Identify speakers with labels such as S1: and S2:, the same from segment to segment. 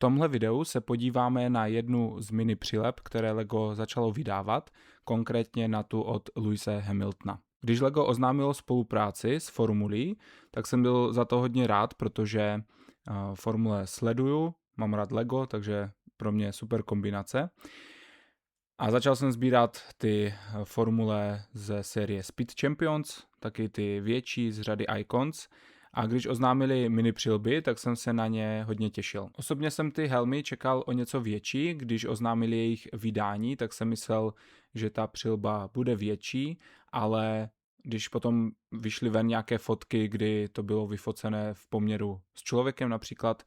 S1: tomhle videu se podíváme na jednu z mini přileb, které LEGO začalo vydávat, konkrétně na tu od Lewise Hamiltona. Když LEGO oznámilo spolupráci s Formulí, tak jsem byl za to hodně rád, protože Formule sleduju, mám rád LEGO, takže pro mě super kombinace. A začal jsem sbírat ty formule ze série Speed Champions, taky ty větší z řady Icons. A když oznámili mini přilby, tak jsem se na ně hodně těšil. Osobně jsem ty helmy čekal o něco větší, když oznámili jejich vydání, tak jsem myslel, že ta přilba bude větší, ale když potom vyšly ven nějaké fotky, kdy to bylo vyfocené v poměru s člověkem například,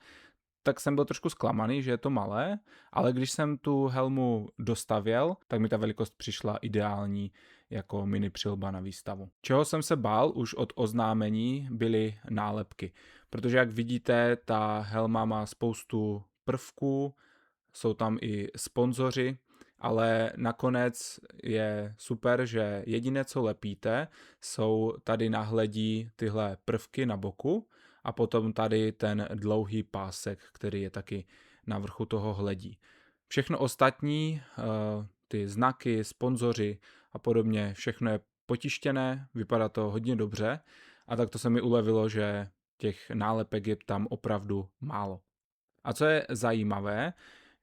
S1: tak jsem byl trošku zklamaný, že je to malé, ale když jsem tu helmu dostavěl, tak mi ta velikost přišla ideální jako mini přilba na výstavu. Čeho jsem se bál už od oznámení, byly nálepky. Protože jak vidíte, ta helma má spoustu prvků, jsou tam i sponzoři, ale nakonec je super, že jediné, co lepíte, jsou tady na hledí tyhle prvky na boku, a potom tady ten dlouhý pásek, který je taky na vrchu toho hledí. Všechno ostatní, ty znaky, sponzoři a podobně, všechno je potištěné, vypadá to hodně dobře a tak to se mi ulevilo, že těch nálepek je tam opravdu málo. A co je zajímavé,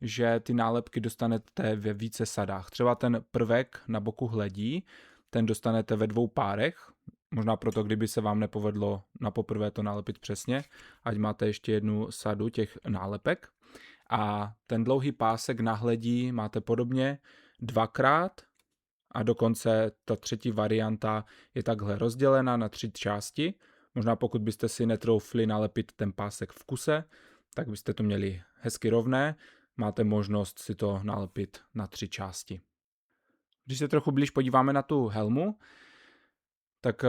S1: že ty nálepky dostanete ve více sadách. Třeba ten prvek na boku hledí, ten dostanete ve 2 párech, možná proto, kdyby se vám nepovedlo na poprvé to nálepit přesně, ať máte ještě jednu sadu těch nálepek. A ten dlouhý pásek na hledí máte podobně 2krát a dokonce ta třetí varianta je takhle rozdělena na 3 části. Možná pokud byste si netroufli nalepit ten pásek v kuse, tak byste to měli hezky rovné, máte možnost si to nalepit na 3 části. Když se trochu blíž podíváme na tu helmu, tak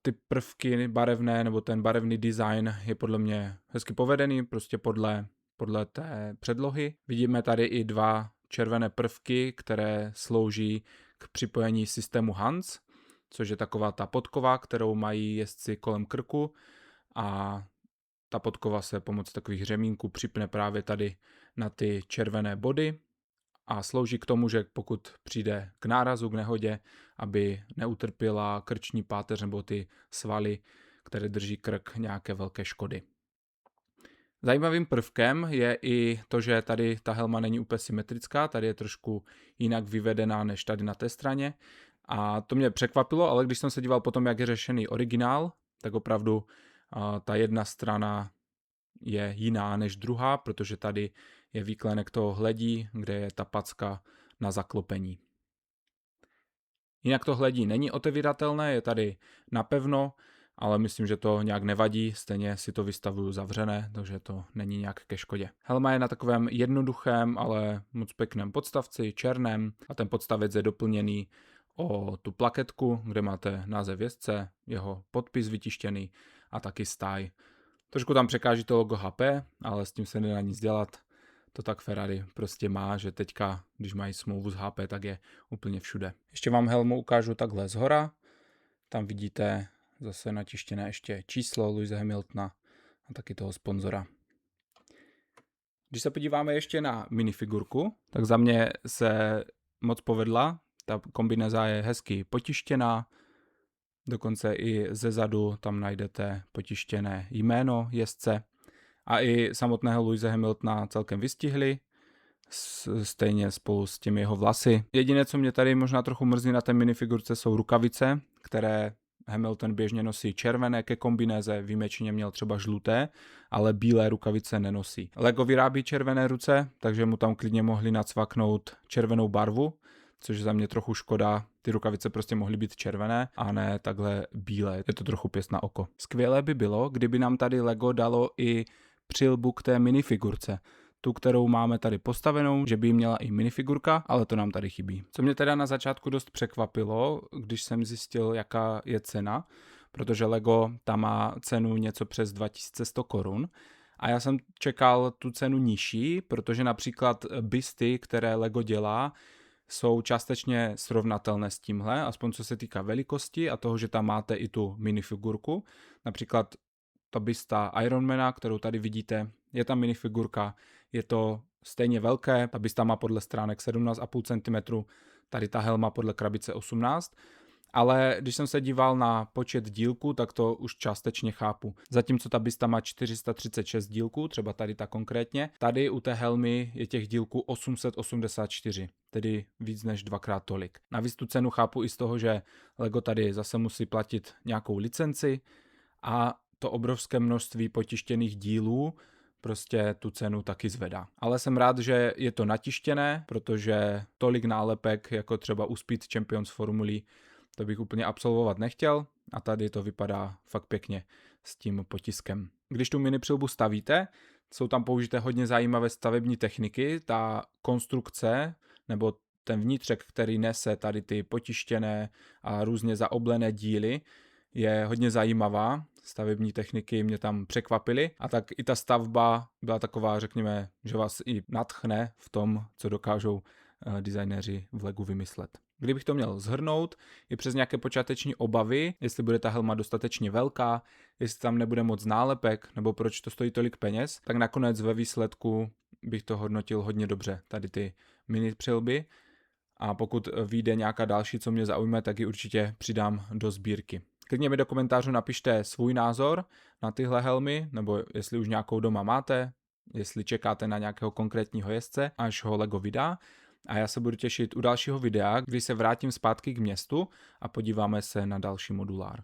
S1: ty prvky barevné nebo ten barevný design je podle mě hezky povedený, prostě podle té předlohy. Vidíme tady i 2 červené prvky, které slouží k připojení systému Hans, což je taková ta podkova, kterou mají jezdci kolem krku a ta podkova se pomocí takových řemínků připne právě tady na ty červené body a slouží k tomu, že pokud přijde k nárazu, k nehodě, aby neutrpěla krční páteř nebo ty svaly, které drží krk, nějaké velké škody. Zajímavým prvkem je i to, že tady ta helma není úplně symetrická, tady je trošku jinak vyvedená než tady na té straně. A to mě překvapilo, ale když jsem se díval potom, jak je řešený originál, tak opravdu ta jedna strana je jiná než druhá, protože tady je výklenek toho hledí, kde je ta packa na zaklopení. Jinak to hledí není otevíratelné, je tady napevno, ale myslím, že to nějak nevadí, stejně si to vystavuju zavřené, takže to není nějak ke škodě. Helma je na takovém jednoduchém, ale moc pěkném podstavci, černém, a ten podstavec je doplněný o tu plaketku, kde máte název jezdce, jeho podpis vytištěný a taky stáj. Trošku tam překáží to logo HP, ale s tím se nedá nic dělat. To tak Ferrari prostě má, že teďka, když mají smlouvu s HP, tak je úplně všude. Ještě vám helmu ukážu takhle zhora. Tam vidíte zase natištěné ještě číslo Lewise Hamiltona a taky toho sponzora. Když se podíváme ještě na minifigurku, tak za mě se moc povedla. Ta kombineza je hezky potištěná, dokonce i ze zadu tam najdete potištěné jméno jezdce a i samotného Lewise Hamiltona celkem vystihli, stejně spolu s těmi jeho vlasy. Jediné, co mě tady možná trochu mrzí na té minifigurce, jsou rukavice, které Hamilton běžně nosí červené ke kombinéze, výjimečně měl třeba žluté, ale bílé rukavice nenosí. LEGO vyrábí červené ruce, takže mu tam klidně mohli nacvaknout červenou barvu, což za mě trochu škoda, ty rukavice prostě mohly být červené a ne takhle bílé, je to trochu pěst na oko. Skvělé by bylo, kdyby nám tady LEGO dalo i přilbu k té minifigurce. Tu, kterou máme tady postavenou, že by jí měla i minifigurka, ale to nám tady chybí. Co mě teda na začátku dost překvapilo, když jsem zjistil, jaká je cena, protože LEGO tam má cenu něco přes 2100 korun. A já jsem čekal tu cenu nižší, protože například busty, které LEGO dělá, jsou částečně srovnatelné s tímhle, aspoň co se týká velikosti a toho, že tam máte i tu minifigurku. Například ta bysta Ironmana, kterou tady vidíte, je tam minifigurka, je to stejně velké, ta bista má podle stránek 17,5 cm, tady ta helma podle krabice 18, ale když jsem se díval na počet dílků, tak to už částečně chápu. Zatímco ta bista má 436 dílků, třeba tady ta konkrétně, tady u té helmy je těch dílků 884, tedy víc než dvakrát tolik. Navíc tu cenu chápu i z toho, že LEGO tady zase musí platit nějakou licenci a to obrovské množství potištěných dílů prostě tu cenu taky zvedá. Ale jsem rád, že je to natištěné, protože tolik nálepek, jako třeba u Speed Champions formulí, to bych úplně absolvovat nechtěl a tady to vypadá fakt pěkně s tím potiskem. Když tu mini přilbu stavíte, jsou tam použité hodně zajímavé stavební techniky, ta konstrukce nebo ten vnitřek, který nese tady ty potištěné a různě zaoblené díly, je hodně zajímavá. Stavební techniky mě tam překvapily a tak i ta stavba byla taková, řekněme, že vás i nadchne v tom, co dokážou designéři v LEGu vymyslet. Kdybych to měl shrnout, i přes nějaké počáteční obavy, jestli bude ta helma dostatečně velká, jestli tam nebude moc nálepek, nebo proč to stojí tolik peněz, tak nakonec ve výsledku bych to hodnotil hodně dobře, tady ty mini přilby. A pokud vyjde nějaká další, co mě zaujme, tak ji určitě přidám do sbírky. Klidně mi do komentářů napište svůj názor na tyhle helmy, nebo jestli už nějakou doma máte, jestli čekáte na nějakého konkrétního jezdce, až ho LEGO vydá. A já se budu těšit u dalšího videa, kdy se vrátím zpátky k městu a podíváme se na další modulár.